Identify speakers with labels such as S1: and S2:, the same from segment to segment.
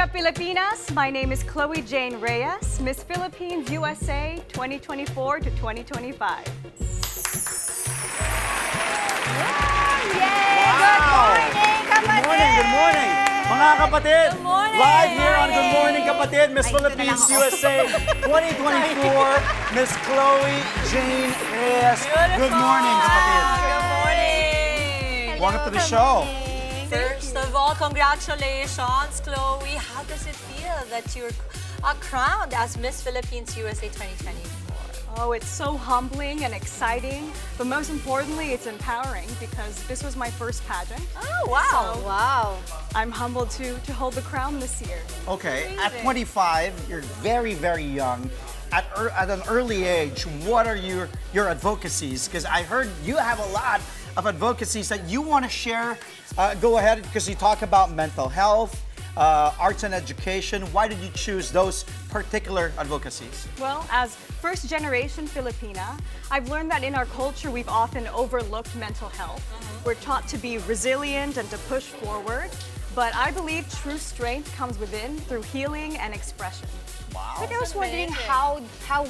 S1: ka Pilipinas, my name is Chloe Jane Reyes, Miss Philippines USA 2024 to 2025.
S2: Good morning, good morning. Mga kapatid,
S3: Good morning.
S2: live here on Good Morning Kapatid, Miss Philippines USA 2024, Miss Chloe Jane Reyes. Good morning, kapatid.
S3: Good morning.
S2: Welcome to the show.
S3: First of all, congratulations, Chloe. How does it feel that you're crowned as Miss Philippines USA 2024?
S1: Oh, it's so humbling and exciting, but most importantly, it's empowering because this was my first pageant.
S3: Oh, wow.
S1: So,
S3: wow.
S1: I'm humbled to hold the crown this year.
S2: Okay, at 25, you're very, very young. At an early age, what are your advocacies? Because I heard you have a lot of advocacies that you want to share. Go ahead, because you talk about mental health, arts and education. Why did you choose those particular advocacies?
S1: Well, as first-generation Filipina, I've learned that in our culture, we've often overlooked mental health. We're taught to be resilient and to push forward, but I believe true strength comes within through healing and expression.
S2: Wow.
S4: But I was wondering how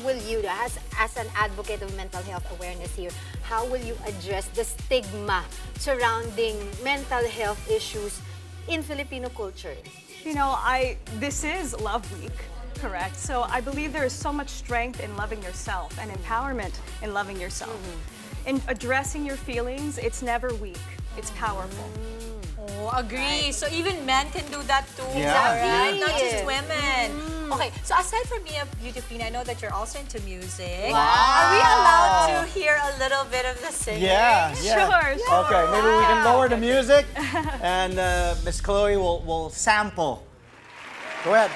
S4: will you, as an advocate of mental health awareness here, how will you address the stigma surrounding mental health issues in Filipino culture?
S1: You know, this is Love Week, correct? So I believe there is so much strength in loving yourself and empowerment in loving yourself. In addressing your feelings, it's never weak, it's powerful.
S3: Oh, agree. So even men can do that too.
S2: Yeah.
S3: Right? Not just women. Okay, so aside from being a beauty queen, I know that you're also into music.
S2: Wow.
S3: Are we allowed to hear a little bit of the singing?
S2: Yeah.
S1: Sure.
S2: Okay, maybe we can lower the music and Miss Chloe will sample. Go ahead.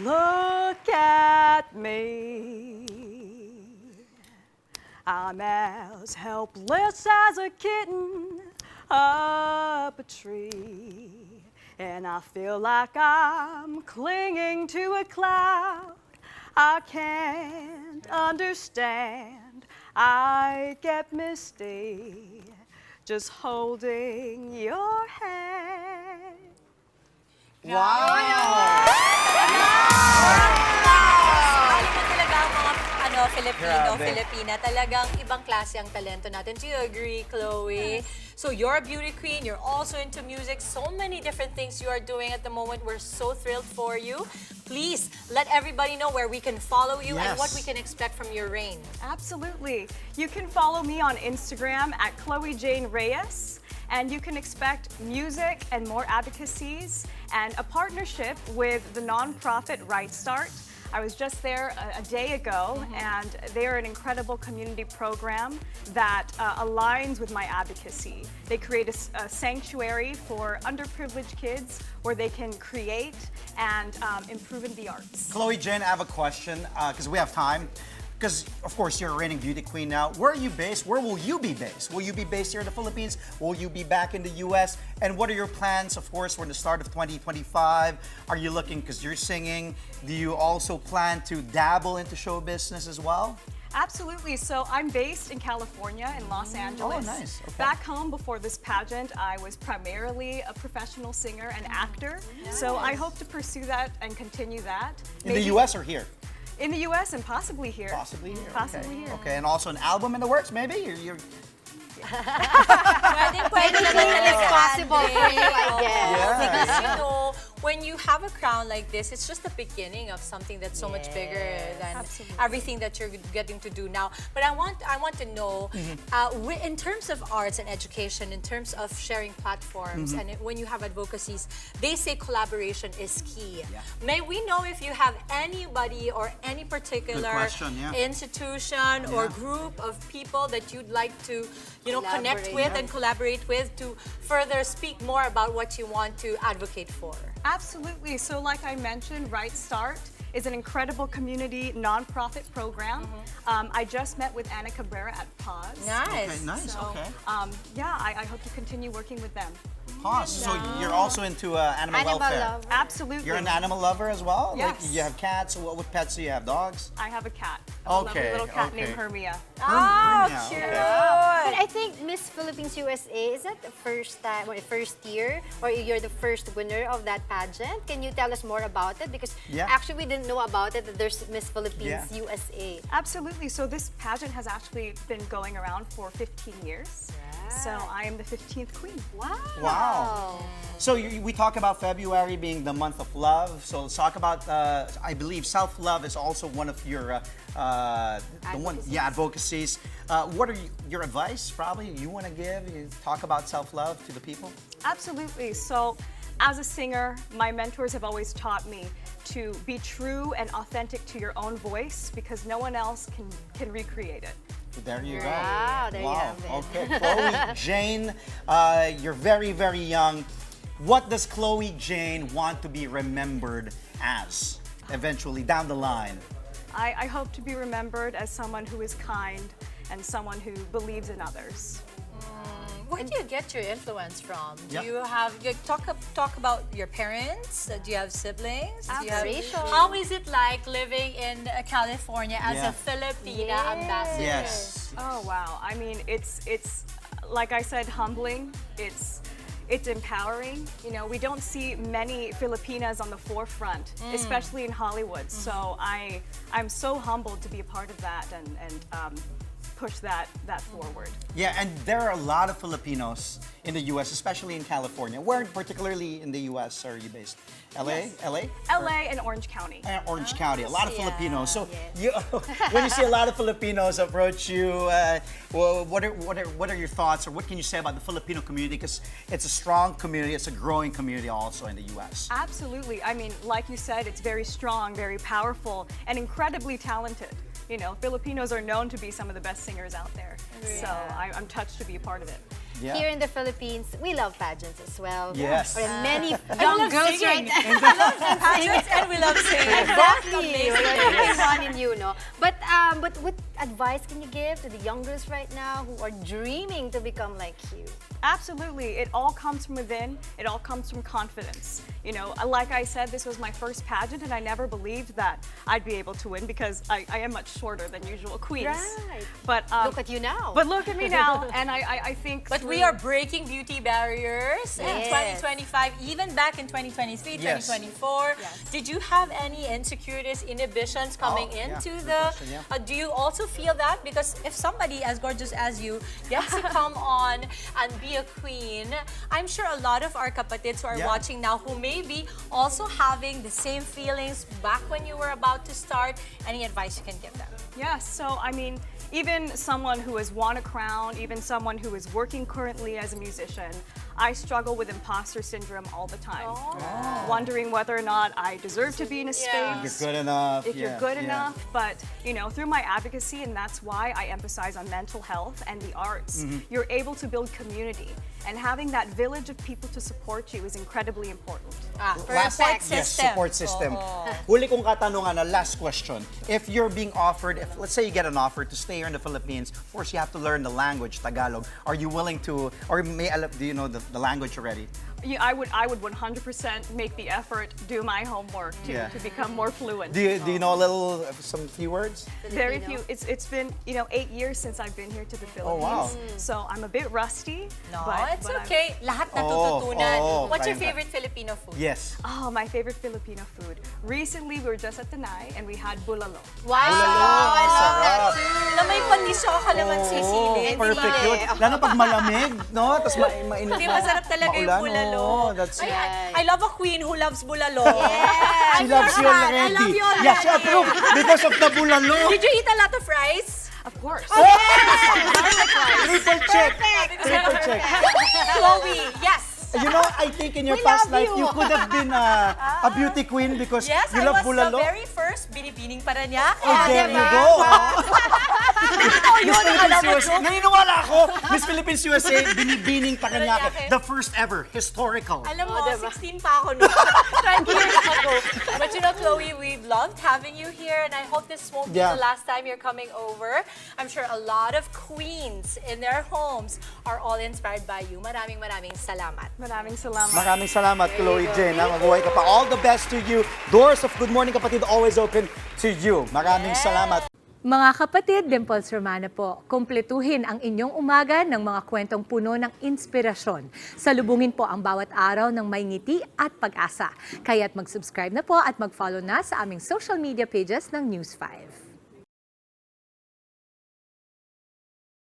S1: Look at me. I'm as helpless as a kitten up a tree. And I feel like I'm clinging to a cloud. I can't understand. I get misty just holding your hand.
S2: Wow!
S3: Filipino,
S2: Grabe.
S3: Filipina, talagang ibang klase ang talento natin. Do you agree, Chloe? So you're a beauty queen, you're also into music, so many different things you are doing at the moment. We're so thrilled for you. Please, let everybody know where we can follow you and what we can expect from your reign.
S1: Absolutely. You can follow me on Instagram at Chloe Jane Reyes, and you can expect music and more advocacies and a partnership with the nonprofit Right Start. I was just there a day ago, and they're an incredible community program that aligns with my advocacy. They create a sanctuary for underprivileged kids where they can create and improve in the arts.
S2: Chloe Jane, I have a question because we have time. Because, of course, you're a reigning beauty queen now. Where are you based? Where will you be based? Will you be based here in the Philippines? Will you be back in the U.S.? And what are your plans, of course, for the start of 2025? Are you looking, because you're singing, do you also plan to dabble into show business as well?
S1: Absolutely. So I'm based in California, in Los Angeles.
S2: Oh, nice. Okay.
S1: Back home before this pageant, I was primarily a professional singer and actor. So I hope to pursue that and continue that.
S2: In the U.S. or here?
S1: In the U.S. and possibly here.
S2: Possibly here.
S1: Possibly
S2: okay.
S1: here.
S2: Okay, and also an album in the works, maybe?
S3: Pwede naman
S4: It's possible for you, I guess.
S2: Yeah.
S3: Because you know, when you have a crown like this, it's just the beginning of something that's so much bigger than everything that you're getting to do now. But I want to know, in terms of arts and education, in terms of sharing platforms, and when you have advocacies, they say collaboration is key.
S2: Yeah.
S3: May we know if you have anybody or any particular institution or group of people that you'd like to, connect with and collaborate with to further speak more about what you want to advocate for?
S1: Absolutely. So like I mentioned, Right Start is an incredible community nonprofit program. I just met with Anna Cabrera at Pause.
S3: Nice.
S2: Okay, nice.
S1: So,
S2: Okay.
S1: yeah, I hope to continue working with them.
S2: Pause. So you're also into animal welfare.
S4: lover.
S1: Absolutely.
S2: You're an animal lover as well?
S1: Yes.
S2: Like you have cats. What pets do you have? Dogs?
S1: I have a cat.
S2: Okay,
S1: A little cat
S2: okay.
S1: named Hermia.
S3: Oh,
S2: Hermia,
S3: cute.
S2: okay.
S4: But I think Miss Philippines USA, is that the first time or first year, or you're the first winner of that pageant? Can you tell us more about it? Because
S2: Yeah.
S4: actually we didn't know about it, that there's Miss Philippines
S2: Yeah.
S4: USA.
S1: Absolutely. So this pageant has actually been going around for 15 years. So I am the 15th queen.
S4: Wow.
S2: Wow. So we talk about February being the month of love. So let's talk about, I believe self-love is also one of your advocacies. What are your advice probably you want to give? You talk about self-love to the people?
S1: Absolutely. So as a singer, my mentors have always taught me to be true and authentic to your own voice because no one else can recreate it.
S2: There you
S4: Wow,
S2: go.
S4: there you have it.
S2: Okay, Chloe Jane, you're very, very young. What does Chloe Jane want to be remembered as eventually down the line?
S1: I hope to be remembered as someone who is kind and someone who believes in others.
S3: Where do you get your influence from? Do
S2: Yeah.
S3: you have talk about your parents? Do you have siblings? Do you have,
S4: Aspirations.
S3: how is it like living in California as
S2: Yeah.
S3: a Filipina
S4: Yes.
S3: ambassador?
S2: Yes.
S1: Oh wow! I mean, it's like I said, humbling. It's empowering. You know, we don't see many Filipinas on the forefront, especially in Hollywood. So I'm so humbled to be a part of that and push that forward.
S2: Yeah, and there are a lot of Filipinos in the U.S., especially in California. Where particularly in the U.S. are you based? LA? LA?
S1: LA and Orange County.
S2: Orange County, a lot of
S3: yeah,
S2: Filipinos. So when you see a lot of Filipinos approach you, well, what are your thoughts, or what can you say about the Filipino community? Because it's a strong community, it's a growing community also in the U.S.
S1: Absolutely. I mean, like you said, it's very strong, very powerful, and incredibly talented. You know, Filipinos are known to be some of the best singers out there. So I'm touched to be a part of it.
S2: Yeah.
S4: Here in the Philippines, we love pageants as well.
S2: Yes.
S4: Or many young girls right
S3: Pageants and we love singing.
S4: Exactly. We're one in you, no? But what advice can you give to the young girls right now who are dreaming to become like you?
S1: Absolutely. It all comes from within. It all comes from confidence. You know, like I said, this was my first pageant, and I never believed that I'd be able to win because I am much shorter than usual queens.
S4: Right.
S1: But
S4: Look at you now.
S1: But look at me now, and I think.
S3: But we are breaking beauty barriers in
S4: Yes.
S3: 2025, even back in 2023,
S2: Yes.
S3: 2024. Did you have any insecurities, inhibitions coming
S2: Oh, yeah.
S3: into
S2: Good
S3: the...
S2: question, yeah.
S3: do you also feel that? Because if somebody as gorgeous as you gets to come on and be a queen, I'm sure a lot of our kapatids who are
S2: Yeah.
S3: watching now who may be also having the same feelings back when you were about to start, any advice you can give them?
S1: Yes, so I mean, even someone who has won a crown, even someone who is working currently as a musician, I struggle with imposter syndrome all the time. Wondering whether or not I deserve to be in a space.
S2: You're good enough.
S1: If you're good enough, but you know, through my advocacy, and that's why I emphasize on mental health and the arts, you're able to build community. And having that village of people to support you is incredibly important.
S3: Support
S2: Yes,
S3: system.
S2: support system. Huli kong katanungan na last question. If you're being offered, if let's say you get an offer to stay here in the Philippines, of course you have to learn the language, Tagalog. Are you willing to, or do you know the language already?
S1: Yeah, I would 100% make the effort, do my homework to become more fluent.
S2: Do you know some few words?
S1: Very few. It's been 8 years since I've been here to the Philippines.
S2: wow.
S1: So I'm a bit rusty.
S3: No,
S1: but,
S3: it's
S1: but I'm-
S3: okay. Lahat natututunan. What's your
S2: fine.
S3: favorite Filipino food?
S2: Yes.
S1: Oh, my favorite Filipino food. Recently, we were just at Tanay and we had bulalo.
S3: Wow! I love that too. Na may pandisyo ka naman sisili.
S2: Perfect yun. Lalo pag malamig, no? Tapos mainit.
S3: Hindi, masarap talaga yung
S2: Maulan,
S3: bulalo.
S2: oh, that's
S3: I love a queen who loves bulalo.
S2: She loves you already.
S3: I love you already.
S2: Yeah, she approved because of the bulalo.
S3: Did you eat a lot of rice?
S1: Of course.
S2: Triple check. Triple check.
S3: Chloe, yes.
S2: You know, I think in your past life, you could have been a beauty queen because
S3: Yes,
S2: you
S3: I
S2: love
S3: was
S2: bulalo.
S3: the very first binibining Paranaque.
S2: Oh, there you go.
S3: Ito yun, alam
S2: USA. Naniniwala ako, Miss Philippines USA, binibining Paranaque. The first ever, historical.
S3: Alam mo, 16 pa ako noon. 20 years ago. But you know, Chloe, we've loved having you here and I hope this won't be the last time you're coming over. I'm sure a lot of queens in their homes are all inspired by you. Maraming salamat.
S1: Maraming salamat.
S2: Maraming salamat, Chloe Jane. Mabuhay ka pa. All the best to you. Doors of Good Morning Kapatid always open to you. Maraming salamat.
S5: Mga kapatid, Dimples Romana po, kumpletuhin ang inyong umaga ng mga kwentong puno ng inspirasyon. Salubungin po ang bawat araw ng may ngiti at pag-asa. Kaya't mag-subscribe na po at mag-follow na sa aming social media pages ng News 5.